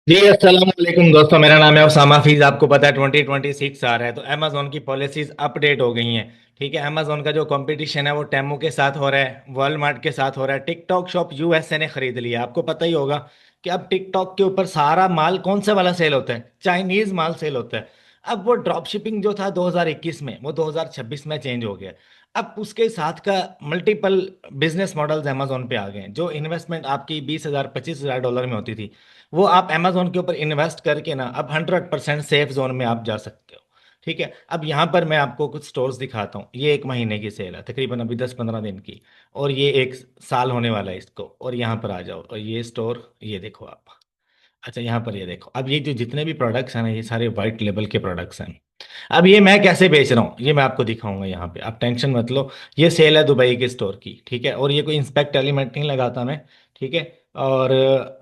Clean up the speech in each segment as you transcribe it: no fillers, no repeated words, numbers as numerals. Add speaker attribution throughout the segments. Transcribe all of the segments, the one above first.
Speaker 1: जी अस्सलाम वालेकुम दोस्तों, मेरा नाम है उसामा फीज। आपको पता है 2026 आ रहा है तो अमेजोन की पॉलिसीज अपडेट हो गई हैं। ठीक है, अमेजोन का जो कंपटीशन है वो टेमू के साथ हो रहा है, वॉलमार्ट के साथ हो रहा है। टिकटॉक शॉप यूएसए ने खरीद लिया। आपको पता ही होगा कि अब टिकटॉक के ऊपर सारा माल कौन सा वाला सेल होता है, चाइनीज माल सेल होता है। अब वो ड्रॉप शिपिंग जो था 2021 में, वो 2026 में चेंज हो गया। अब उसके साथ का मल्टीपल बिजनेस मॉडल्स अमेजोन पे आ गए हैं। जो इन्वेस्टमेंट आपकी 20,000 25,000 डॉलर में होती थी, वो आप अमेजोन के ऊपर इन्वेस्ट करके ना अब 100% सेफ जोन में आप जा सकते हो। ठीक है, अब यहाँ पर मैं आपको कुछ स्टोर्स दिखाता हूँ। ये एक महीने की सेल है, तकरीबन अभी 10-15 दिन की। और ये एक साल होने वाला है इसको। और यहाँ पर आ जाओ, और ये स्टोर ये देखो आप। अच्छा, यहाँ पर ये देखो। अब ये जो जितने भी प्रोडक्ट्स हैं ना, ये सारे वाइट लेबल के प्रोडक्ट्स हैं। अब ये मैं कैसे बेच रहा हूँ ये मैं आपको दिखाऊंगा यहाँ पे, आप टेंशन मत लो। ये सेल है दुबई के स्टोर की, ठीक है। और ये कोई इंस्पेक्ट एलिमेंट नहीं लगाता मैं, ठीक है। और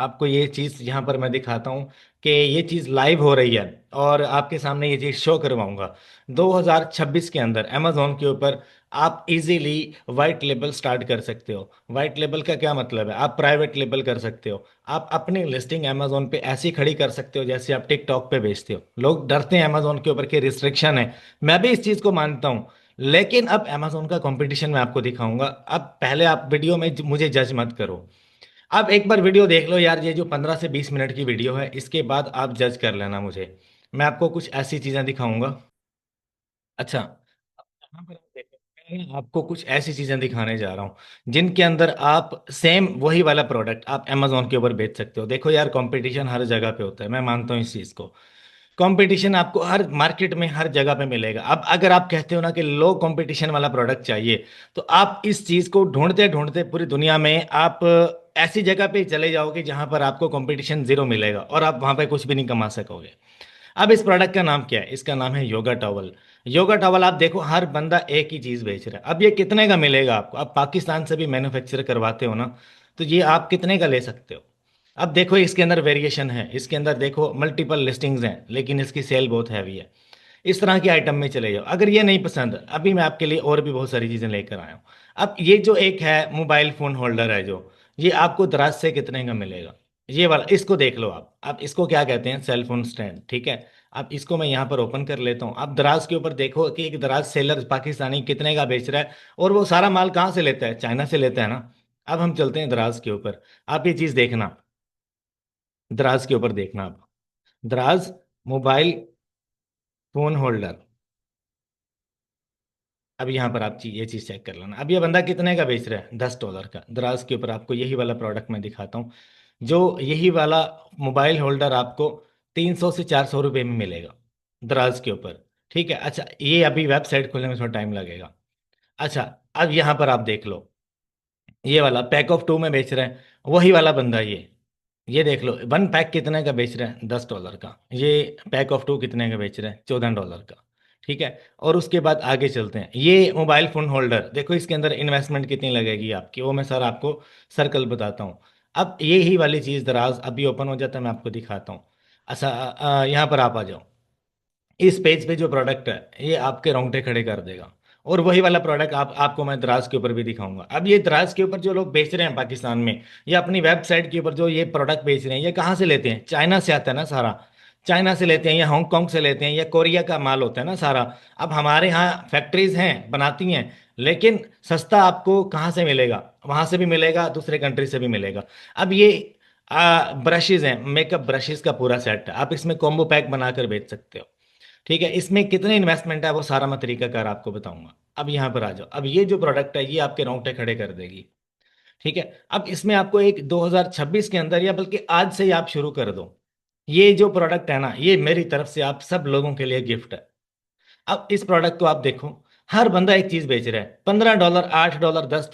Speaker 1: आपको ये चीज़ यहाँ पर मैं दिखाता हूँ कि ये चीज़ लाइव हो रही है। और आपके सामने ये चीज़ शो करवाऊंगा। 2026 के अंदर अमेजोन के ऊपर आप इजीली वाइट लेबल स्टार्ट कर सकते हो। वाइट लेबल का क्या मतलब है? आप प्राइवेट लेबल कर सकते हो। आप अपनी लिस्टिंग अमेजोन पे ऐसी खड़ी कर सकते हो जैसे आप टिकटॉक पे बेचते हो। लोग डरते हैं अमेजोन के ऊपर कि रिस्ट्रिक्शन है, मैं भी इस चीज़ को मानता हूँ। लेकिन अब अमेजोन का कंपटीशन मैं आपको दिखाऊंगा। अब पहले आप वीडियो में मुझे जज मत करो। आप एक बार वीडियो देख लो यार, ये जो 15 से 20 मिनट की वीडियो है, इसके बाद आप जज कर लेना मुझे। मैं आपको कुछ ऐसी चीज़ें दिखाऊंगा। अच्छा, यहाँ पर आप देखो, मैं आपको कुछ ऐसी चीजें दिखाने जा रहा हूँ जिनके अंदर आप सेम वही वाला प्रोडक्ट आप अमेजोन के ऊपर बेच सकते हो। देखो यार, कंपटीशन हर जगह पे होता है, मैं मानता हूँ इस चीज को। कंपटीशन आपको हर मार्केट में हर जगह पे मिलेगा। अब अगर आप कहते हो ना कि लो कंपटीशन वाला प्रोडक्ट चाहिए, तो आप इस चीज को ढूंढते ढूंढते पूरी दुनिया में आप ऐसी जगह पे चले जाओगे जहां पर आपको कंपटीशन जीरो मिलेगा, और आप वहां पे कुछ भी नहीं कमा सकोगे। अब इस प्रोडक्ट का नाम क्या है? इसका नाम है योगा टॉवल। योगा टॉवल आप देखो, हर बंदा एक ही चीज बेच रहा है। अब ये कितने का मिलेगा आपको? आप पाकिस्तान से भी मैन्युफैक्चर करवाते हो ना, तो ये आप कितने का ले सकते हो? अब देखो, इसके अंदर वेरिएशन है, इसके अंदर देखो मल्टीपल लिस्टिंग्स हैं, लेकिन इसकी सेल बहुत हैवी है। इस तरह के आइटम में चले जाओ। अगर ये नहीं पसंद, अभी मैं आपके लिए और भी बहुत सारी चीजें लेकर आया हूँ। अब ये जो एक है मोबाइल फोन होल्डर है, जो ये आपको दराज से कितने का मिलेगा? ये वाला, इसको देख लो आप इसको क्या कहते हैं? सेल फोन स्टैंड, ठीक है। अब इसको मैं यहाँ पर ओपन कर लेता हूँ। आप दराज के ऊपर देखो कि एक दराज सेलर पाकिस्तानी कितने का बेच रहा है। और वो सारा माल कहाँ से लेता है? चाइना से लेता है ना। अब हम चलते हैं दराज के ऊपर। आप ये चीज देखना, दराज के ऊपर देखना आप। दराज मोबाइल फोन होल्डर। अब यहाँ पर आप ये चीज चेक कर लेना। अब ये बंदा कितने का बेच रहा है? $10 का। दराज के ऊपर आपको यही वाला प्रोडक्ट मैं दिखाता हूँ। जो यही वाला मोबाइल होल्डर आपको 300 से 400 रुपये में मिलेगा, दराज के ऊपर। ठीक है। अच्छा, ये अभी वेबसाइट खुलने में थोड़ा टाइम लगेगा। अच्छा, अब यहाँ पर आप देख लो, ये वाला पैक ऑफ टू में बेच रहे हैं वही वाला बंदा। ये देख लो, वन पैक कितने का बेच रहे हैं? $10 का। ये पैक ऑफ टू कितने का बेच रहे हैं? $14 का। ठीक है। और उसके बाद आगे चलते हैं। ये मोबाइल फोन होल्डर देखो, इसके अंदर इन्वेस्टमेंट कितनी लगेगी आपकी, वो मैं सर आपको सर्कल बताता हूँ। अब ये ही वाली चीज़ दराज अभी ओपन हो जाता है, मैं आपको दिखाता हूँ। अच्छा, यहाँ पर आप आ जाओ। इस पेज पे जो प्रोडक्ट है, ये आपके रोंगटे खड़े कर देगा। और वही वाला प्रोडक्ट आपको मैं दराज के ऊपर भी दिखाऊंगा। अब ये दराज के ऊपर जो लोग बेच रहे हैं पाकिस्तान में, या अपनी वेबसाइट के ऊपर जो ये प्रोडक्ट बेच रहे हैं, ये कहाँ से लेते हैं? चाइना से आता है ना सारा। चाइना से लेते हैं या हांगकांग से लेते हैं या कोरिया का माल होता है ना सारा। अब हमारे यहाँ फैक्ट्रीज हैं, बनाती हैं। लेकिन सस्ता आपको कहाँ से मिलेगा? वहां से भी मिलेगा, दूसरे कंट्री से भी मिलेगा। अब ये ब्रशेज हैं, मेकअप ब्रशेज का पूरा सेट है। आप इसमें कॉम्बो पैक बनाकर बेच सकते हो। ठीक है। इसमें कितने इन्वेस्टमेंट है वो सारा मैं तरीकाकार आपको बताऊंगा। अब यहाँ पर आ जाओ। अब ये जो प्रोडक्ट है, ये आपके रोंगटे खड़े कर देगी। ठीक है। अब इसमें आपको एक 2026 के अंदर, या बल्कि आज से ही आप शुरू कर दो। ये जो प्रोडक्ट है ना, ये मेरी तरफ से आप सब लोगों के लिए गिफ्ट है। अब इस प्रोडक्ट को आप देखो, हर बंदा एक चीज बेच रहा है। $15, $8, $10,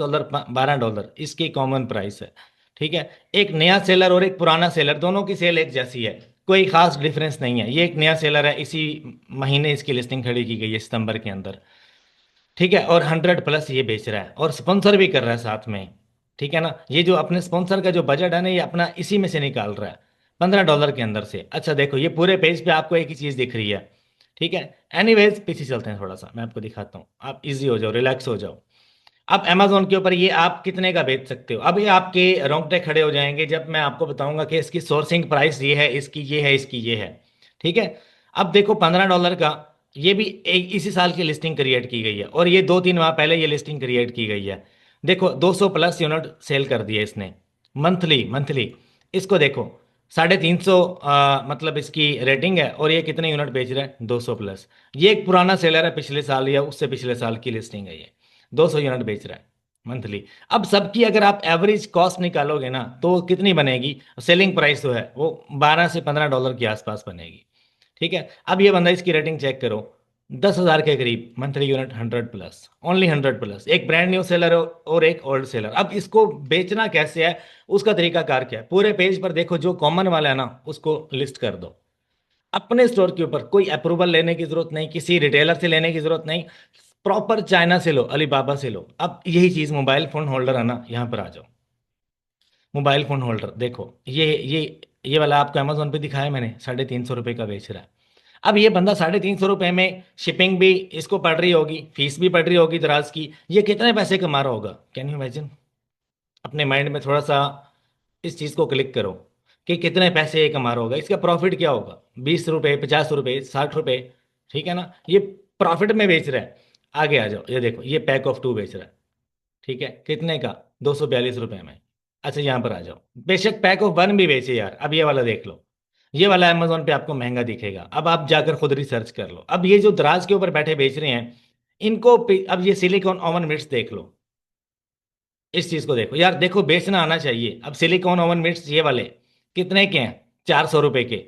Speaker 1: $12 इसकी कॉमन प्राइस है। ठीक है। एक नया सेलर और एक पुराना सेलर, दोनों की सेल एक जैसी है, कोई खास डिफरेंस नहीं है। ये एक नया सेलर है, इसी महीने इसकी लिस्टिंग खड़ी की गई है, सितंबर के अंदर। ठीक है। और 100+ ये बेच रहा है, और स्पॉन्सर भी कर रहा है साथ में। ठीक है ना। ये जो अपने स्पॉन्सर का जो बजट है ना, ये अपना इसी में से निकाल रहा है, $15 के अंदर से। अच्छा देखो, ये पूरे पेज पे आपको एक ही चीज दिख रही है। ठीक है। एनीवेज, पीछे चलते हैं थोड़ा सा, मैं आपको दिखाता हूँ। आप इजी हो जाओ, रिलैक्स हो जाओ। अब Amazon के ऊपर ये आप कितने का बेच सकते हो, अब ये आपके रोंगटे खड़े हो जाएंगे जब मैं आपको बताऊंगा कि इसकी सोर्सिंग प्राइस ये है, इसकी ये है, इसकी ये है। ठीक है। अब देखो $15 का, ये भी एक इसी साल की लिस्टिंग क्रिएट की गई है, और ये 2-3 माह पहले ये लिस्टिंग क्रिएट की गई है। देखो 200 प्लस यूनिट सेल कर दिए इसने, मंथली मंथली। इसको देखो 350, मतलब इसकी रेटिंग है, और ये कितने यूनिट बेच रहा है, 200 प्लस। ये एक पुराना सेलर है, पिछले साल या उससे पिछले साल की लिस्टिंग है ये, 200 यूनिट बेच रहा है मंथली। अब सबकी अगर आप एवरेज कॉस्ट निकालोगे ना तो कितनी बनेगी, सेलिंग प्राइस जो है वो $12 से $15 के आसपास बनेगी। ठीक है। अब ये बंदा, इसकी रेटिंग चेक करो, 10,000 के करीब monthly unit, 100 plus, only 100 plus, एक ब्रांड न्यू सेलर और एक ओल्ड सेलर। अब इसको बेचना कैसे है, उसका तरीका कार क्या है, पूरे पेज पर देखो, जो कॉमन वाला है ना उसको लिस्ट कर दो। अपने स्टोर के ऊपर कोई अप्रूवल लेने की जरूरत नहीं, किसी रिटेलर से लेने की जरूरत नहीं, प्रॉपर चाइना से लो, अलीबाबा से लो। अब यही चीज मोबाइल फोन होल्डर है ना, यहाँ पर आ जाओ। मोबाइल फोन होल्डर देखो, ये वाला आपको अमेजोन पे दिखाया मैंने, ₹350 का बेच रहा है। अब ये बंदा ₹350 में, शिपिंग भी इसको पड़ रही होगी, फीस भी पड़ रही होगी दराज की, ये कितने पैसे कमा रहा होगा, कैन यू इमेजिन। अपने माइंड में थोड़ा सा इस चीज को क्लिक करो कि कितने पैसे ये कमा रहा होगा, इसका प्रॉफिट क्या होगा, ₹20, ₹50, ₹60। ठीक है ना, ये प्रॉफिट में बेच रहा है। आगे आ जाओ, ये देखो, ये पैक ऑफ 2 बेच रहा है। ठीक है, कितने का, ₹242 में। अच्छा यहाँ पर आ जाओ, बेशक पैक ऑफ 1 भी बेचे यार। अब ये वाला देख लो, ये वाला अमेजोन पे आपको महंगा दिखेगा, अब आप जाकर खुद रिसर्च कर लो। अब ये जो दराज के ऊपर बैठे बेच रहे हैं, इनको अब ये सिलिकॉन ओवन मिट्स देख लो, इस चीज को देखो यार, देखो बेचना आना चाहिए। अब सिलिकॉन ओवन मिट्स ये वाले कितने के हैं, ₹400 के,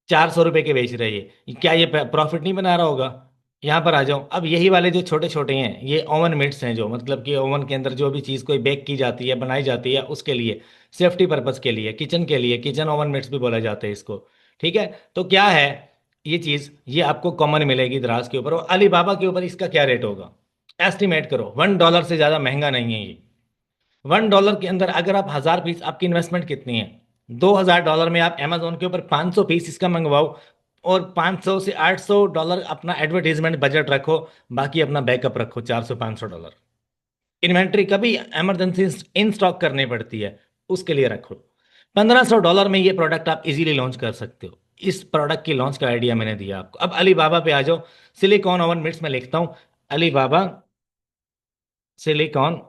Speaker 1: ₹400 के बेच रहे हैं ये, क्या ये प्रॉफिट नहीं बना रहा होगा। यहाँ पर आ जाओ, अब यही वाले जो छोटे छोटे हैं ये ओवन मिट्स हैं, जो मतलब कि ओवन के अंदर जो भी चीज़ कोई बेक की जाती है, बनाई जाती है, उसके लिए, सेफ्टी पर्पज के लिए, किचन के लिए, किचन ओवन मिट्स भी बोला जाता है इसको। ठीक है। तो क्या है ये चीज़, ये आपको कॉमन मिलेगी दराज के ऊपर, और अलीबाबा के ऊपर इसका क्या रेट होगा, एस्टिमेट करो। $1 से ज़्यादा महंगा नहीं है ये। $1 के अंदर अगर आप 1,000 पीस, आपकी इन्वेस्टमेंट कितनी है, $2,000 में आप अमेजोन के ऊपर 500 पीस इसका मंगवाओ, और 500 से $800 अपना एडवर्टीजमेंट बजट रखो, बाकी अपना बैकअप रखो, $400-500। इन्वेंट्री कभी इमरजेंसी इन स्टॉक करनी पड़ती है, उसके लिए रखो। $1,500 में ये प्रोडक्ट आप इजीली लॉन्च कर सकते हो। इस प्रोडक्ट की लॉन्च का आइडिया मैंने दिया आपको। अब अलीबाबा पे आ जाओ, सिलिकॉन ओवन मिट्स में लिखता हूँ, अलीबाबा सिलिकॉन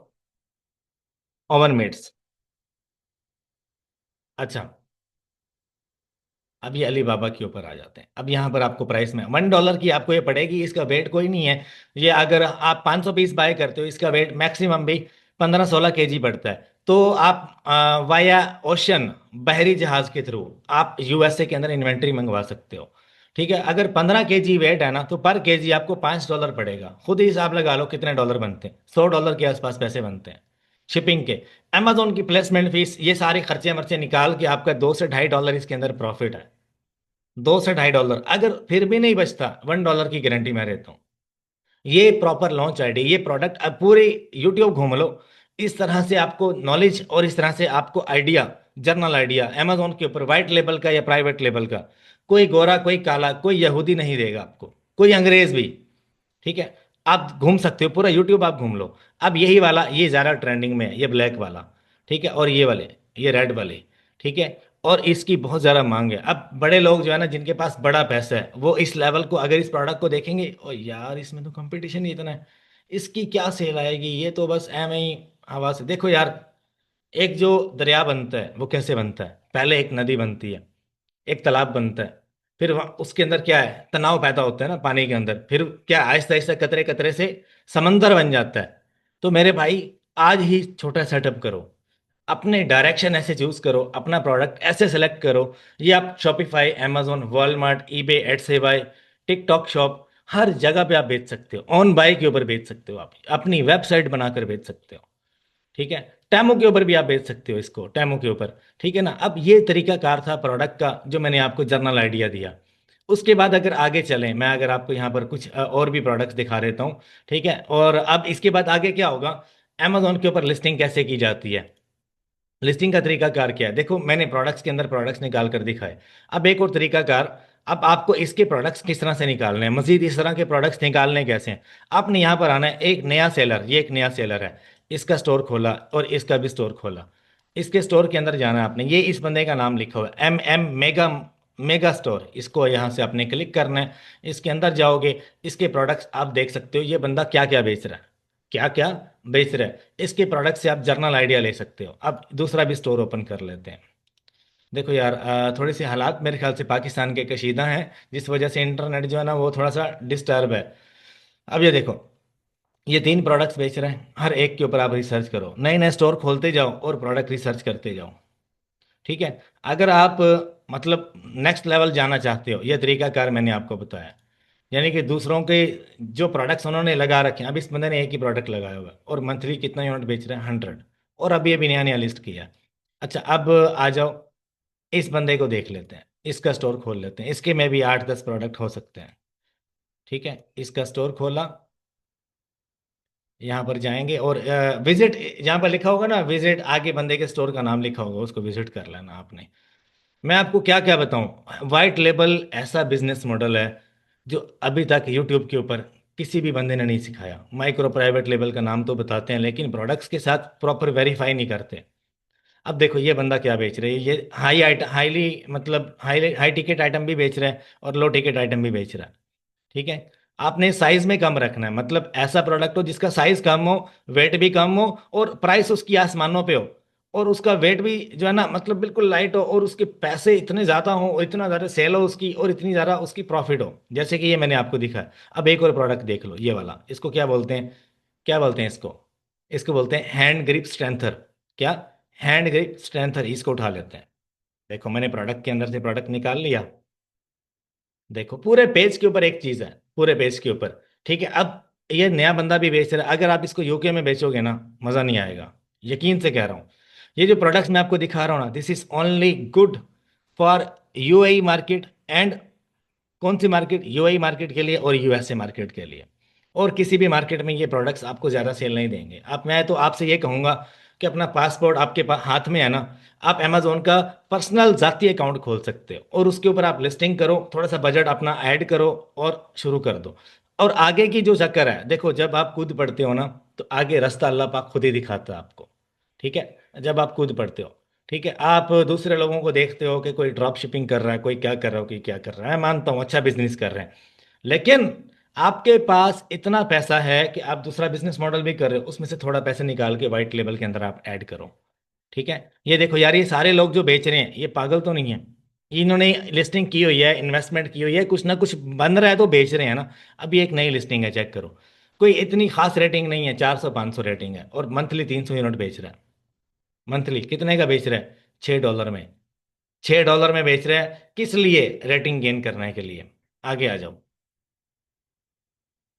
Speaker 1: ओवन मिट्स। अच्छा, अब ये अलीबाबा के ऊपर आ जाते हैं। अब यहाँ पर आपको प्राइस में $1 की आपको ये पड़ेगी, इसका वेट कोई नहीं है। ये अगर आप 500 पीस बाय करते हो, इसका वेट मैक्सिमम भी 15-16 kg पड़ता है। तो आप वाया ओशन, बहरी जहाज के थ्रू आप यूएसए के अंदर इन्वेंट्री मंगवा सकते हो। ठीक है। अगर 15 kg वेट है ना, तो पर केजी आपको $5 पड़ेगा। खुद ही हिसाब लगा लो कितने डॉलर बनते हैं, $100 के आसपास पैसे बनते हैं शिपिंग के। अमेजोन की प्लेसमेंट फीस, ये सारे खर्चे मर्चे निकाल के आपका $2 से $2.5 इसके अंदर प्रॉफिट है। $2 से $2.5, अगर फिर भी नहीं बचता, $1 की गारंटी मैं देता हूँ। ये प्रॉपर लॉन्च आईडी, ये प्रोडक्ट, अब पूरे यूट्यूब घूम लो, इस तरह से आपको नॉलेज और इस तरह से आपको आइडिया, जर्नल आइडिया अमेजोन के ऊपर, व्हाइट लेबल का या प्राइवेट लेबल का, कोई गोरा कोई काला कोई यहूदी नहीं देगा आपको, कोई अंग्रेज भी। ठीक है। आप घूम सकते हो, पूरा यूट्यूब आप घूम लो। अब यही वाला, ये ज़्यादा ट्रेंडिंग में है, ये ब्लैक वाला। ठीक है। और ये वाले, ये रेड वाले। ठीक है। और इसकी बहुत ज़्यादा मांग है। अब बड़े लोग जो है ना, जिनके पास बड़ा पैसा है, वो इस लेवल को अगर इस प्रोडक्ट को देखेंगे, ओ यार इसमें तो कंपटीशन ही इतना है, इसकी क्या सेल आएगी, ये तो बस एम ही हवा से। देखो यार, एक जो दरिया बनता है वो कैसे बनता है, पहले एक नदी बनती है, एक तालाब बनता है, फिर उसके अंदर क्या है, तनाव पैदा होता है ना पानी के अंदर, फिर क्या आहिस्ता आहिस्ता कतरे कतरे से समंदर बन जाता है। तो मेरे भाई, आज ही छोटा सेटअप करो, अपने डायरेक्शन ऐसे चूज करो, अपना प्रोडक्ट ऐसे सेलेक्ट करो। ये आप शॉपिफाई, amazon, वॉलमार्ट, ईबे, एटसेबाई, टिकटॉक शॉप, हर जगह पे आप बेच सकते हो। ऑन बाय के ऊपर बेच सकते हो, आप अपनी वेबसाइट बनाकर बेच सकते हो। ठीक है। टेमो के ऊपर भी आप बेच सकते हो इसको, टेमो के ऊपर। ठीक है ना। अब ये तरीका कार था प्रोडक्ट का, जो मैंने आपको जर्नल आइडिया दिया। उसके बाद अगर आगे चलें, मैं अगर आपको यहाँ पर कुछ और भी प्रोडक्ट्स दिखा देता हूँ। ठीक है। और अब इसके बाद आगे क्या होगा, अमेजोन के ऊपर लिस्टिंग कैसे की जाती है, लिस्टिंग का तरीका कार क्या है, देखो मैंने प्रोडक्ट्स के अंदर प्रोडक्ट्स निकाल कर दिखाए। अब एक और तरीका कार, अब आपको इसके प्रोडक्ट्स किस तरह से निकालने हैं, मजीद इस तरह के प्रोडक्ट्स निकालने कैसे हैं। आपने यहाँ पर आना है, एक नया सेलर, ये एक नया सेलर है, इसका स्टोर खोला और इसका भी स्टोर खोला। इसके स्टोर के अंदर जाना है आपने, ये इस बंदे का नाम लिखा हुआ है MM मेगा, मेगा स्टोर, इसको यहाँ से आपने क्लिक करना है। इसके अंदर जाओगे, इसके प्रोडक्ट्स आप देख सकते हो ये बंदा क्या क्या बेच रहा है, क्या क्या बेच रहा है। इसके प्रोडक्ट से आप जर्नल आइडिया ले सकते हो। अब दूसरा भी स्टोर ओपन कर लेते हैं। देखो यार, थोड़ी सी हालात मेरे ख्याल से पाकिस्तान के कशीदा हैं, जिस वजह से इंटरनेट जो है ना वो थोड़ा सा डिस्टर्ब है। अब ये देखो, ये 3 प्रोडक्ट्स बेच रहे हैं, हर एक के ऊपर आप रिसर्च करो, नए नए स्टोर खोलते जाओ और प्रोडक्ट रिसर्च करते जाओ। ठीक है। अगर आप मतलब नेक्स्ट लेवल जाना चाहते हो, ये तरीकाकार मैंने आपको बताया, यानी कि दूसरों के जो प्रोडक्ट्स उन्होंने लगा रखे हैं, अब इस बंदे ने एक ही प्रोडक्ट लगाया हुआ है और मंथली कितना यूनिट बेच रहे हैं, 100। और अभी अभी नया नया लिस्ट किया। अच्छा, अब आ जाओ, इस बंदे को देख लेते हैं, इसका स्टोर खोल लेते हैं, इसके में भी 8-10 प्रोडक्ट हो सकते हैं। ठीक है, इसका स्टोर खोला, यहाँ पर जाएंगे और विजिट, यहाँ पर लिखा होगा ना विजिट, आगे बंदे के स्टोर का नाम लिखा होगा, उसको विजिट कर लेना आपने। मैं आपको क्या क्या बताऊं, वाइट लेबल ऐसा बिजनेस मॉडल है जो अभी तक यूट्यूब के ऊपर किसी भी बंदे ने नहीं सिखाया। माइक्रो प्राइवेट लेबल का नाम तो बताते हैं, लेकिन प्रोडक्ट्स के साथ प्रॉपर वेरीफाई नहीं करते। अब देखो ये बंदा क्या बेच रहा है, ये हाई आइटम, हाईली मतलब हाई हाई टिकट आइटम भी बेच रहा है और लो टिकट आइटम भी बेच रहा है। ठीक है। आपने साइज में कम रखना है, मतलब ऐसा प्रोडक्ट हो जिसका साइज कम हो, वेट भी कम हो और प्राइस उसकी आसमानों पे हो, और उसका वेट भी जो है ना मतलब बिल्कुल लाइट हो, और उसके पैसे इतने ज्यादा हो और इतना ज्यादा सेल हो उसकी, और इतनी ज्यादा उसकी प्रॉफिट हो, जैसे कि ये मैंने आपको दिखा है। अब एक और प्रोडक्ट देख लो, ये वाला, इसको क्या बोलते हैं, क्या बोलते हैं इसको, इसको बोलते हैं हैंड ग्रिप स्ट्रेंथर। क्या, हैंड ग्रिप स्ट्रेंथर, इसको उठा लेते हैं। देखो मैंने प्रोडक्ट के अंदर से प्रोडक्ट निकाल लिया। देखो पूरे पेज के ऊपर एक चीज है, पूरे पेज के ऊपर। ठीक है। अब ये नया बंदा भी बेच रहा है, अगर आप इसको यूके में बेचोगे ना, मजा नहीं आएगा, यकीन से कह रहा हूं। ये जो प्रोडक्ट्स मैं आपको दिखा रहा हूं ना, this is only good for UAE market and, कौन सी मार्केट, यूएई मार्केट के लिए और यूएसए मार्केट के लिए। और किसी भी मार्केट में ये प्रोडक्ट्स आपको ज़्यादा सेल नहीं देंगे। आप, मैं तो आपसे ये कहूँगा कि अपना पासपोर्ट आपके हाथ में है ना, आप अमेजोन का पर्सनल जाती अकाउंट खोल सकते हो और उसके ऊपर आप लिस्टिंग करो, थोड़ा सा बजट अपना ऐड करो और शुरू कर दो। और आगे की जो चक्कर है, देखो जब आप कूद पड़ते हो ना, तो आगे रास्ता अल्लाह पाक खुद ही दिखाता है आपको। ठीक है। जब आप कूद पड़ते हो, ठीक है, आप दूसरे लोगों को देखते हो कि कोई ड्रॉप शिपिंग कर रहा है, कोई क्या कर रहा है, कोई क्या कर रहा है, मैं मानता हूँ अच्छा बिजनेस कर रहे हैं, लेकिन आपके पास इतना पैसा है कि आप दूसरा बिजनेस मॉडल भी कर रहे हो, उसमें से थोड़ा पैसे निकाल के व्हाइट लेबल के अंदर आप ऐड करो। ठीक है। ये देखो यार, ये सारे लोग जो बेच रहे हैं ये पागल तो नहीं है, इन्होंने लिस्टिंग की हुई है, इन्वेस्टमेंट की हुई है, कुछ ना कुछ बन रहा है तो बेच रहे हैं ना। अभी एक नई लिस्टिंग है, चेक करो, कोई इतनी खास रेटिंग नहीं है, 400-500 रेटिंग है, और मंथली 300 यूनिट बेच रहा है। मंथली कितने का बेच रहा है, $6 में, $6 में बेच रहा है, किस लिए, रेटिंग गेन करने के लिए। आगे आ जाओ,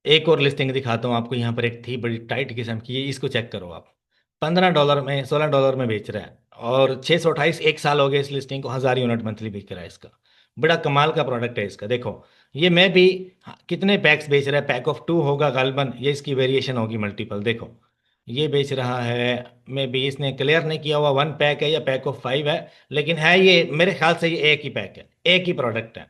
Speaker 1: एक और लिस्टिंग दिखाता हूँ आपको, यहाँ पर एक थी बड़ी टाइट किस्म की, इसको चेक करो आप, $15 में, $16 में बेच रहा है, और 628, एक साल हो गया इस लिस्टिंग को, 1000 यूनिट मंथली बिक रहा है इसका। बड़ा कमाल का प्रोडक्ट है इसका। देखो ये मैं भी, हाँ, कितने पैक्स बेच रहा है, पैक ऑफ 2 होगा गालबन, ये इसकी वेरिएशन होगी मल्टीपल। देखो ये बेच रहा है, मे बी इसने क्लियर नहीं किया हुआ 1 पैक है या पैक ऑफ 5 है, लेकिन है ये मेरे ख्याल से ये एक ही पैक है, एक ही प्रोडक्ट है।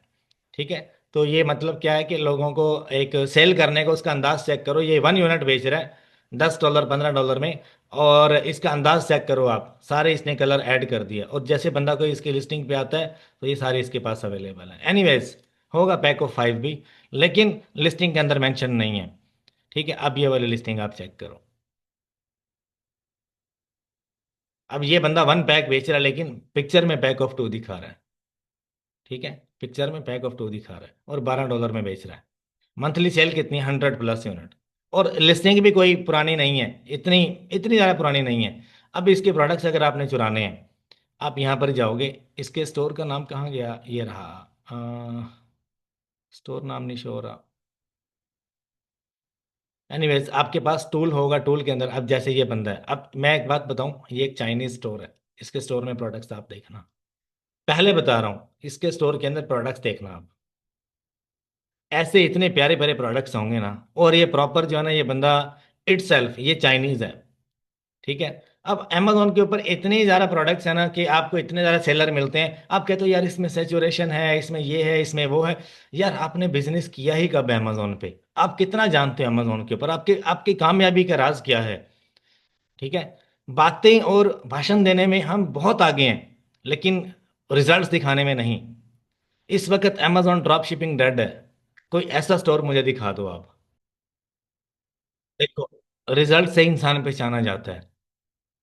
Speaker 1: ठीक है। तो ये मतलब क्या है कि लोगों को एक सेल करने को, उसका अंदाज चेक करो, ये 1 यूनिट बेच रहा है $10, $15 में, और इसका अंदाज चेक करो आप, सारे इसने कलर ऐड कर दिया, और जैसे बंदा कोई इसकी लिस्टिंग पे आता है तो ये सारे इसके पास अवेलेबल है। एनीवेज, होगा पैक ऑफ 5 भी, लेकिन लिस्टिंग के अंदर मेंशन नहीं है। ठीक है। अब ये वाली लिस्टिंग आप चेक करो, अब ये बंदा 1 पैक बेच रहा है, लेकिन पिक्चर में पैक ऑफ 2 दिखा रहा है। ठीक है, पिक्चर में पैक ऑफ 2 दिखा रहा है और $12 में बेच रहा है। मंथली सेल कितनी, 100+ यूनिट, और लिस्टिंग भी कोई पुरानी नहीं है, इतनी इतनी ज़्यादा पुरानी नहीं है। अब इसके प्रोडक्ट्स अगर आपने चुराने हैं, आप यहाँ पर जाओगे, इसके स्टोर का नाम कहाँ गया, ये रहा, स्टोर नाम नहीं शो हो रहा। एनीवेज, आपके पास टूल होगा, टूल के अंदर अब जैसे ये बंदा है, अब मैं एक बात बताऊं, ये एक चाइनीज स्टोर है, इसके स्टोर में प्रोडक्ट्स आप देखना, पहले बता रहा हूँ, इसके स्टोर के अंदर प्रोडक्ट्स देखना आप, ऐसे इतने प्यारे प्यारे प्रोडक्ट्स होंगे ना, और ये प्रॉपर जो है ना, ये बंदा इट सेल्फ ये चाइनीज है। ठीक है। अब अमेजोन के ऊपर इतने ज़्यादा प्रोडक्ट्स हैं ना कि आपको इतने ज़्यादा सेलर मिलते हैं, आप कहते हो यार इसमें सेचुरेशन है, इसमें ये है, इसमें वो है। यार आपने बिजनेस किया ही कब है अमेजोन पे? आप कितना जानते हो अमेजोन के ऊपर? आपके आपकी कामयाबी का राज क्या है? ठीक है। बातें और भाषण देने में हम बहुत आगे हैं, लेकिन रिजल्ट्स दिखाने में नहीं। इस वक्त अमेजोन ड्रॉप शिपिंग डेड है। कोई ऐसा स्टोर मुझे दिखा दो आप। देखो, रिजल्ट से इंसान पहचाना जाता है।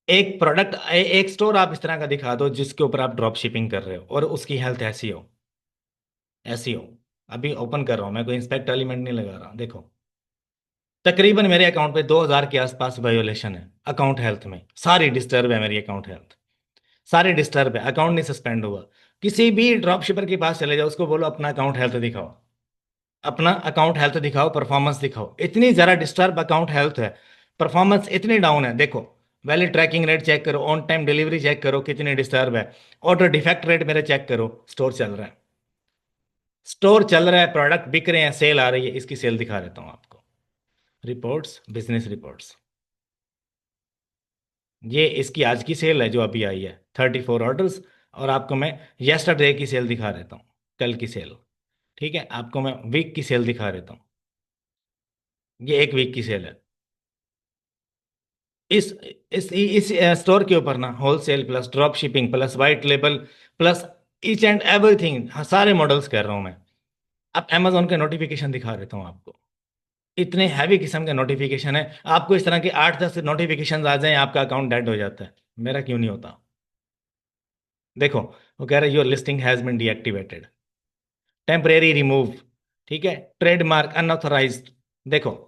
Speaker 1: एक प्रोडक्ट, एक स्टोर आप इस तरह का दिखा दो जिसके ऊपर आप ड्रॉप शिपिंग कर रहे हो और उसकी हेल्थ ऐसी हो, ऐसी हो। अभी ओपन कर रहा हूं मैं, कोई इंस्पेक्ट एलिमेंट नहीं लगा रहा, देखो। तकरीबन मेरे अकाउंट पे 2000 के आसपास वायोलेशन है अकाउंट हेल्थ में, सारी डिस्टर्ब है मेरी अकाउंट हेल्थ, सारे डिस्टर्ब है, अकाउंट नहीं सस्पेंड हुआ। किसी भी ड्रॉप शिपर के पास चले जाओ, उसको बोलो अपना अकाउंट हेल्थ दिखाओ, अपना अकाउंट हेल्थ दिखाओ, परफॉर्मेंस दिखाओ। इतनी ज़्यादा डिस्टर्ब अकाउंट हेल्थ है, परफॉर्मेंस इतनी डाउन है। देखो, वैलिड ट्रैकिंग रेट चेक करो, ऑन टाइम डिलीवरी चेक करो कितनी डिस्टर्ब है, ऑर्डर डिफेक्ट रेट मेरे चेक करो। स्टोर चल रहा है, स्टोर चल रहा है, प्रोडक्ट बिक रहे हैं, सेल आ रही है। इसकी सेल दिखा देता हूँ आपको, रिपोर्ट्स, बिजनेस रिपोर्ट्स। ये इसकी आज की सेल है जो अभी आई है, 34 ऑर्डर्स। और आपको मैं यस्टरडे की सेल दिखा देता हूँ, कल की सेल। ठीक है, आपको मैं वीक की सेल दिखा देता हूँ। ये एक वीक की सेल है। इस स्टोर के ऊपर ना wholesale plus drop shipping plus white label plus each and everything, सारे मॉडल्स कर रहा हूँ मैं। अब अमेजोन के नोटिफिकेशन दिखा देता हूँ आपको। इतने हैवी किस्म के नोटिफिकेशन है, आपको इस तरह के 8-10 नोटिफिकेशन आ जाएं आपका अकाउंट डेड हो जाता है। मेरा क्यों नहीं होता? देखो, वो कह रहे your listing has been deactivated, temporary remove, ठीक है, ट्रेडमार्क अनऑथराइज्ड। देखो,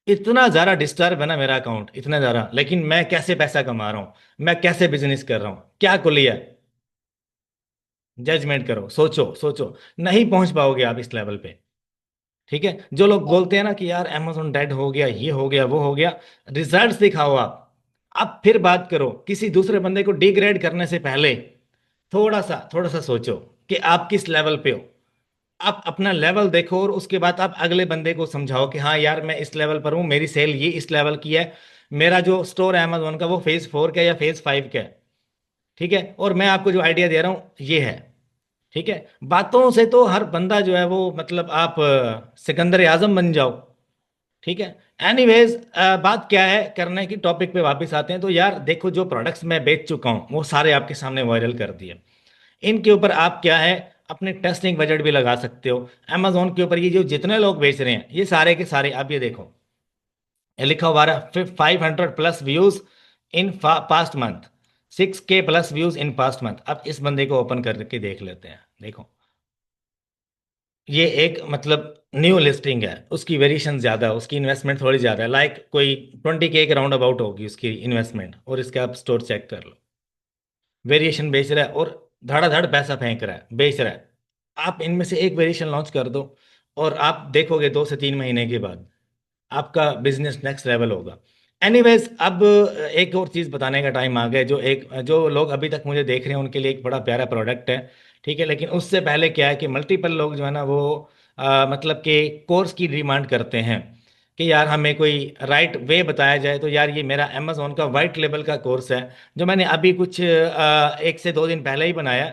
Speaker 1: इतना ज्यादा डिस्टर्ब है ना मेरा अकाउंट, इतना ज्यादा, लेकिन मैं कैसे पैसा कमा रहा हूं, मैं कैसे बिजनेस कर रहा हूं, क्या कुलिया है? जजमेंट करो, सोचो सोचो। नहीं पहुंच पाओगे आप इस लेवल पे। ठीक है, जो लोग बोलते हैं ना कि यार अमेजोन डेड हो गया, ये हो गया, वो हो गया, रिजल्ट्स दिखाओ आप। अब फिर बात करो। किसी दूसरे बंदे को डिग्रेड करने से पहले थोड़ा सा सोचो कि आप किस लेवल पे हो। आप अपना लेवल देखो और उसके बाद आप अगले बंदे को समझाओ कि हाँ यार मैं इस लेवल पर हूँ, मेरी सेल ये इस लेवल की है, मेरा जो स्टोर है अमेजोन का वो फेज 4 का है या फेज 5 का है। ठीक है, और मैं आपको जो आइडिया दे रहा हूँ ये है। ठीक है, बातों से तो हर बंदा जो है वो, मतलब आप सिकंदर आजम बन जाओ। ठीक है। एनीवेज, बात क्या है करने की, टॉपिक पे वापस आते हैं। तो यार देखो, जो प्रोडक्ट्स मैं बेच चुका हूँ वो सारे आपके सामने वायरल कर दिए। इनके ऊपर आप क्या है, अपने टेस्टिंग बजट भी लगा सकते हो। अमेजोन के ऊपर ये जो जितने लोग बेच रहे हैं ये सारे के सारे, आप ये देखो, ये लिखा हुआ है 500+ views in past month, 6K plus views in past month. अब इस बंदे को ओपन करके देख लेते हैं। देखो, ये एक मतलब न्यू लिस्टिंग है, उसकी वेरिएशन ज्यादा है, उसकी इन्वेस्टमेंट थोड़ी ज्यादा है, लाइक कोई 20K के राउंड अबाउट होगी उसकी इन्वेस्टमेंट। और इसका आप स्टोर चेक कर लो, वेरिएशन बेच रहा है और धड़ाधड़ पैसा फेंक रहा है, बेच रहा है। आप इनमें से एक वेरिएशन लॉन्च कर दो और आप देखोगे 2 से 3 महीने के बाद आपका बिजनेस नेक्स्ट लेवल होगा। एनीवेज, अब एक और चीज़ बताने का टाइम आ गया, जो लोग अभी तक मुझे देख रहे हैं उनके लिए एक बड़ा प्यारा प्रोडक्ट है। ठीक है, लेकिन उससे पहले क्या है कि मल्टीपल लोग जो है ना वो मतलब कि कोर्स की डिमांड करते हैं कि यार हमें कोई राइट वे बताया जाए। तो यार ये मेरा अमेजोन का वाइट लेबल का कोर्स है जो मैंने अभी कुछ 1 से 2 दिन पहले ही बनाया।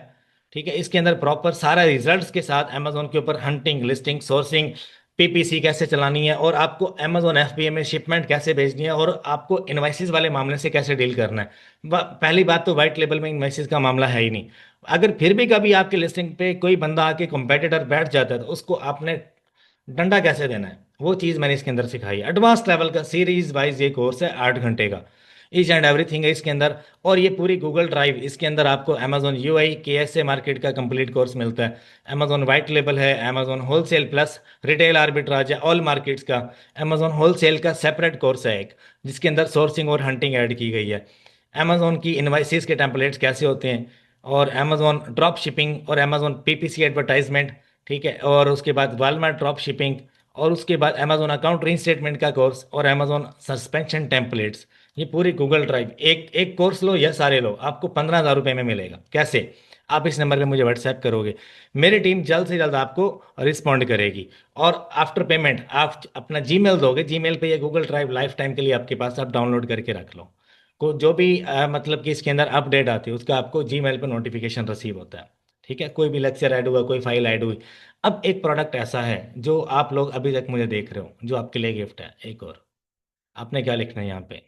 Speaker 1: ठीक है, इसके अंदर प्रॉपर सारा रिजल्ट्स के साथ अमेजोन के ऊपर हंटिंग, लिस्टिंग, सोर्सिंग, पीपीसी कैसे चलानी है, और आपको अमेजोन एफबीए में शिपमेंट कैसे भेजनी है, और आपको इनवाइसेस वाले मामले से कैसे डील करना है। पहली बात तो वाइट लेबल में इनवाइसेस का मामला है ही नहीं। अगर फिर भी कभी आपके लिस्टिंग पे कोई बंदा आके कंपेटिटर बैठ जाता है तो उसको आपने डंडा कैसे देना है, वो चीज़ मैंने इसके अंदर सिखाई है। एडवांस लेवल का सीरीज वाइज ये कोर्स है, 8 घंटे का, ईच एंड एवरीथिंग है इसके अंदर। और ये पूरी गूगल ड्राइव, इसके अंदर आपको अमेजोन यूआई KSA मार्केट का कंप्लीट कोर्स मिलता है। अमेजोन वाइट लेबल है, Amazon wholesale plus retail arbitrage है ऑल मार्केट्स का। अमेजोन होलसेल का सेपरेट कोर्स है एक, जिसके अंदर सोर्सिंग और हंटिंग ऐड की गई है। अमेजोन की इनवाइसेस के टेम्पलेट्स कैसे होते हैं, और अमेजोन ड्रॉप शिपिंग, और अमेजोन PPC एडवर्टाइजमेंट। ठीक है, और उसके बाद वालमार्ट ड्रॉप शिपिंग, और उसके बाद अमेजोन अकाउंट रीस्टेटमेंट का कोर्स, और अमेजोन सस्पेंशन टेम्पलेट्स। ये पूरी गूगल ड्राइव, एक एक कोर्स लो या सारे लो, आपको 15,000 रुपये में मिलेगा। कैसे? आप इस नंबर पे मुझे व्हाट्सएप करोगे, मेरी टीम जल्द से जल्द आपको रिस्पॉन्ड करेगी। और आफ्टर पेमेंट आप अपना जीमेल दोगे, जीमेल पे ये गूगल ड्राइव लाइफ टाइम के लिए आपके पास, आप डाउनलोड करके रख लो। को जो भी मतलब कि इसके अंदर अपडेट आती है उसका आपको जीमेल पर नोटिफिकेशन रिसीव होता है। ठीक है, कोई भी लेक्चर ऐड हुआ, कोई फाइल ऐड हुई। अब एक प्रोडक्ट ऐसा है जो आप लोग अभी तक मुझे देख रहे हो, जो आपके लिए गिफ्ट है एक और। आपने क्या लिखना है यहाँ पे?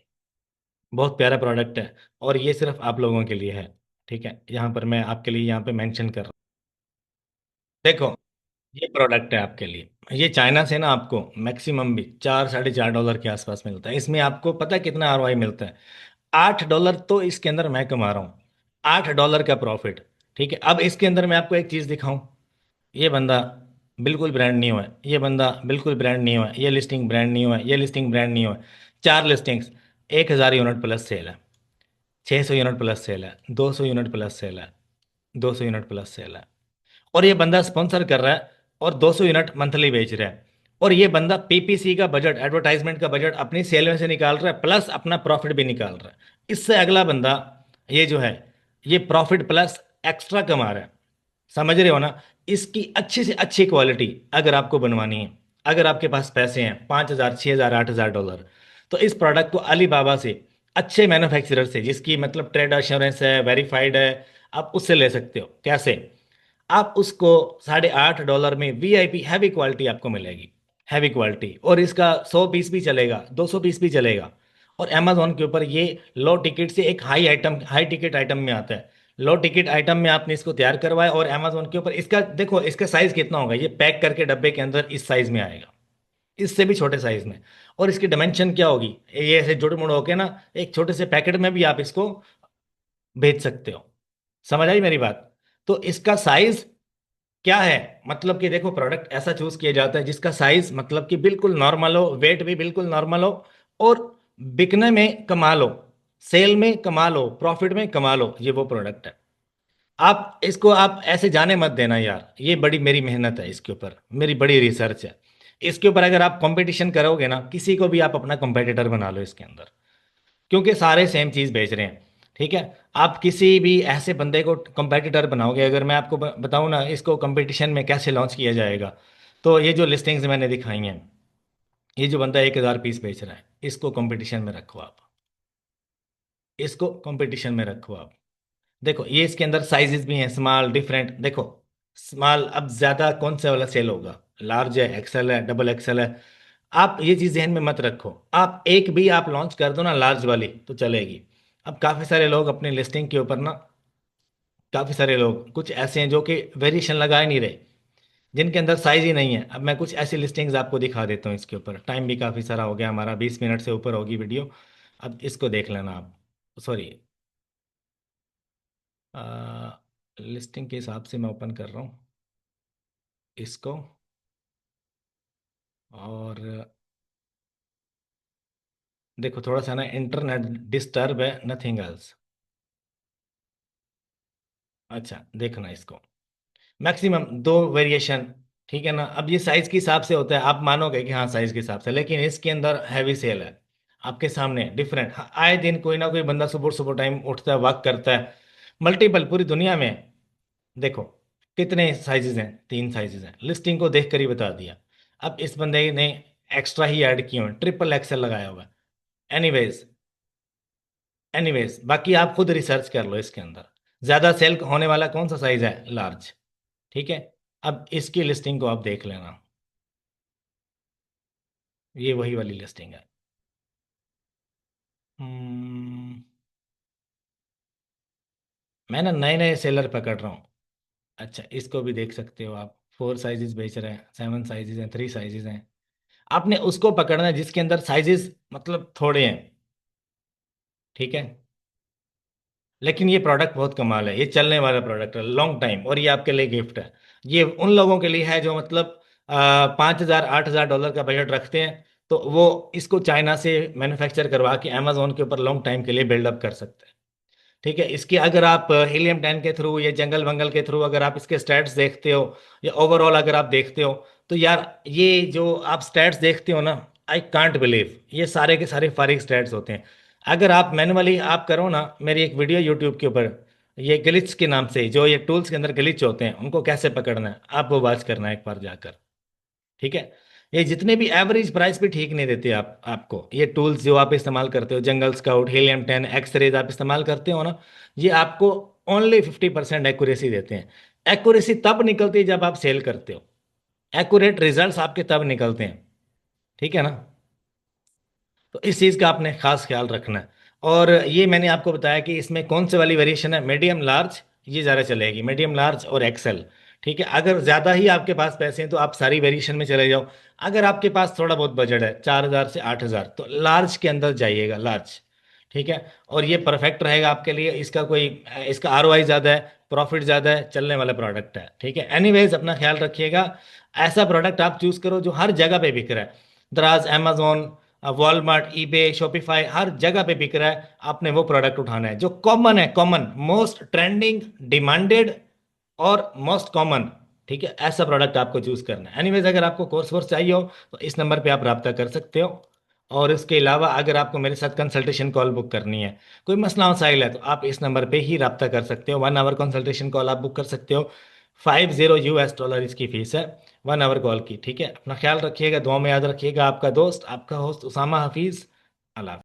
Speaker 1: बहुत प्यारा प्रोडक्ट है, और ये सिर्फ आप लोगों के लिए है। ठीक है, यहाँ पर मैं आपके लिए यहाँ पे मेंशन कर रहा हूँ। देखो, ये प्रोडक्ट है आपके लिए। ये चाइना से ना आपको मैक्सिमम भी 4 साढ़े 4 डॉलर के आसपास मिलता है। इसमें आपको पता है कितना आरओआई मिलता है? 8 डॉलर तो इसके अंदर मैं कमा रहा हूँ। 8 डॉलर का प्रॉफिट। ठीक है, अब इसके अंदर मैं आपको एक चीज़ दिखाऊं। ये बंदा बिल्कुल ब्रांड न्यू है, ये बंदा बिल्कुल ब्रांड न्यू है, ये लिस्टिंग ब्रांड न्यू है, ये लिस्टिंग ब्रांड न्यू है। 4 लिस्टिंग्स, 1,000 यूनिट प्लस सेल है, 600 यूनिट प्लस सेल है, 200 यूनिट प्लस सेल है, 200 यूनिट प्लस सेल है। और ये बंदा स्पॉन्सर कर रहा है, और 200 यूनिट मंथली बेच रहा है। और ये बंदा पीपीसी का बजट, एडवर्टाइजमेंट का बजट अपनी सेल में से निकाल रहा है, प्लस अपना प्रॉफिट भी निकाल रहा है। इससे अगला बंदा, ये जो है, ये प्रॉफिट प्लस एक्स्ट्रा कमा रहा है। समझ रहे हो ना? इसकी अच्छी से अच्छी क्वालिटी अगर आपको बनवानी है, अगर आपके पास पैसे हैं 5,000, 6,000, 8,000 डॉलर, तो इस प्रोडक्ट को अलीबाबा से, अच्छे मैन्युफैक्चरर से, जिसकी मतलब ट्रेड अश्योरेंस है, वेरीफाइड है, आप उससे ले सकते हो। कैसे? आप उसको $8.5 में वीआईपी हैवी क्वालिटी आपको मिलेगी। हैवी क्वालिटी, और इसका 100 पीस भी चलेगा, 200 पीस भी चलेगा। और अमेजोन के ऊपर ये लो टिकट से एक हाई टिकट आइटम में आता है। लो टिकट आइटम में आपने इसको तैयार करवाया, और अमेजोन के ऊपर इसका देखो, इसका साइज कितना होगा, ये पैक करके डब्बे के अंदर इस साइज में आएगा, इससे भी छोटे साइज में। और इसकी डायमेंशन क्या होगी, ये ऐसे जुड़ मुड़ होके ना, एक छोटे से पैकेट में भी आप इसको भेज सकते हो। समझ आई मेरी बात? तो इसका साइज क्या है, मतलब कि देखो, प्रोडक्ट ऐसा चूज किया जाता है जिसका साइज मतलब कि बिल्कुल नॉर्मल हो, वेट भी बिल्कुल नॉर्मल हो, और बिकने में कमाल हो, सेल में कमाल हो, प्रॉफिट में कमाल हो। ये वो प्रोडक्ट है। आप इसको आप ऐसे जाने मत देना यार, ये बड़ी मेरी मेहनत है इसके ऊपर, मेरी बड़ी रिसर्च है। इसके ऊपर अगर आप कंपटीशन करोगे ना, किसी को भी आप अपना कंपेटिटर बना लो इसके अंदर, क्योंकि सारे सेम चीज बेच रहे हैं। ठीक है, आप किसी भी ऐसे बंदे को कंपेटिटर बनाओगे, अगर मैं आपको बताऊं ना इसको कंपटीशन में कैसे लॉन्च किया जाएगा, तो ये जो लिस्टिंग्स मैंने दिखाई हैं, ये जो बंदा 1,000 पीस बेच रहा है, इसको कंपटीशन में रखो आप, इसको कंपटीशन में रखो आप। देखो, ये इसके अंदर साइजेस भी हैं, स्मॉल, डिफरेंट। देखो, स्मॉल अब ज्यादा कौन सा वाला सेल होगा, लार्ज है, एक्सेल है, डबल एक्सेल है। आप ये चीज ध्यान में मत रखो, आप एक भी आप लॉन्च कर दो ना लार्ज वाली तो चलेगी। अब काफी सारे लोग अपनी लिस्टिंग के ऊपर ना, काफी सारे लोग कुछ ऐसे हैं जो कि वेरिएशन लगा ही नहीं रहे, जिनके अंदर साइज ही नहीं है। अब मैं कुछ ऐसी लिस्टिंग्स आपको दिखा देता हूँ इसके ऊपर। टाइम भी काफी सारा हो गया हमारा, 20 मिनट से ऊपर होगी वीडियो। अब इसको देख लेना आप। सॉरी, लिस्टिंग के हिसाब से मैं ओपन कर रहा हूँ इसको। और देखो, थोड़ा सा ना इंटरनेट डिस्टर्ब है, नथिंग एल्स। अच्छा, देखना इसको, मैक्सिमम 2 वेरिएशन। ठीक है ना? अब ये साइज के हिसाब से होता है, आप मानोगे कि हाँ साइज के हिसाब से, लेकिन इसके अंदर हैवी सेल है। आपके सामने डिफरेंट, आए दिन कोई ना कोई बंदा सुबह सुबह टाइम उठता है, वॉक करता है, मल्टीपल पूरी दुनिया में। देखो, कितने साइजेस हैं, 3 साइजेस हैं, लिस्टिंग को देख कर ही बता दिया। अब इस बंदे ने एक्स्ट्रा ही ऐड किए हैं, ट्रिपल एक्सेल लगाया हुआ है। एनीवेज, बाकी आप खुद रिसर्च कर लो इसके अंदर, ज्यादा सेल होने वाला कौन सा साइज है, लार्ज। ठीक है, अब इसकी लिस्टिंग को आप देख लेना, ये वही वाली लिस्टिंग है। हम्म, मैं ना नए नए सेलर पकड़ रहा हूँ। अच्छा, इसको भी देख सकते हो आप, 4 साइजेस बेच रहे हैं, 7 साइजेस हैं, 3 साइजेस हैं। आपने उसको पकड़ना है जिसके अंदर साइजेस मतलब थोड़े हैं। ठीक है, लेकिन ये प्रोडक्ट बहुत कमाल है, ये चलने वाला प्रोडक्ट है लॉन्ग टाइम, और ये आपके लिए गिफ्ट है। ये उन लोगों के लिए है जो मतलब 5,000, 8,000 डॉलर का बजट रखते हैं, तो वो इसको चाइना से मैन्युफैक्चर करवा के अमेजोन के ऊपर लॉन्ग टाइम के लिए बिल्डअप कर सकते हैं। ठीक है, इसके अगर आप हीलियम 10 के थ्रू या जंगल वंगल के थ्रू अगर आप इसके स्टैट्स देखते हो, या ओवरऑल अगर आप देखते हो, तो यार ये जो आप स्टैट्स देखते हो ना, आई कांट बिलीव, ये सारे के सारे फारिग स्टैट्स होते हैं। अगर आप मैनुअली आप करो ना, मेरी एक वीडियो यूट्यूब के ऊपर, ये ग्लिच के नाम से, जो ये टूल्स के अंदर ग्लिच होते हैं उनको कैसे पकड़ना है, आप वो वॉच करना है एक बार जाकर। ठीक है, ये जितने भी एवरेज प्राइस भी ठीक नहीं देते आपको। ये टूल्स जो आप इस्तेमाल करते हो, जंगल स्काउट, हीलियम 10, एक्सरेज आप इस्तेमाल करते हो ना, ये आपको ओनली 50% एक्यूरेसी देते हैं। एक्यूरेसी तब निकलती है जब आप सेल करते हो। एक्यूरेट रिजल्ट्स आपके तब निकलते हैं। ठीक है ना। तो इस चीज़ का आपने खास ख्याल रखना है। और ये मैंने आपको बताया कि इसमें कौन से वाली वेरिएशन है, मीडियम लार्ज, ये ज़्यादा चलेगी, मीडियम लार्ज और एक्सेल। ठीक है, अगर ज़्यादा ही आपके पास पैसे हैं तो आप सारी वेरिएशन में चले जाओ। अगर आपके पास थोड़ा बहुत बजट है, 4,000 से 8,000, तो लार्ज के अंदर जाइएगा, लार्ज। ठीक है। और ये परफेक्ट रहेगा आपके लिए। इसका कोई, इसका आरओआई ज़्यादा है, प्रॉफिट ज़्यादा है, चलने वाला प्रोडक्ट है। ठीक है, एनीवेज अपना ख्याल रखिएगा। ऐसा प्रोडक्ट आप चूज़ करो जो हर जगह पे बिक रहा है। दराज, अमेजोन, वॉलमार्ट, ईबे, शॉपिफाई, हर जगह पे बिक रहा है। आपने वो प्रोडक्ट उठाना है जो कॉमन है, कॉमन, मोस्ट ट्रेंडिंग, डिमांडेड और मोस्ट कॉमन। ठीक है, ऐसा प्रोडक्ट आपको चूज करना है। एनीवेज, अगर आपको कोर्स वोर्स चाहिए हो तो इस नंबर पे आप रब्ता कर सकते हो। और इसके अलावा अगर आपको मेरे साथ कंसल्टेशन कॉल बुक करनी है, कोई मसला मसाइल है, तो आप इस नंबर पे ही रब्ता कर सकते हो। 1 आवर कंसल्टेशन कॉल आप बुक कर सकते हो। $50 इसकी फीस है, 1 आवर कॉल की। ठीक है, अपना ख्याल रखिएगा, दुआ में याद रखिएगा। आपका दोस्त, आपका होस्ट उसामा हफीज। अल्लाह।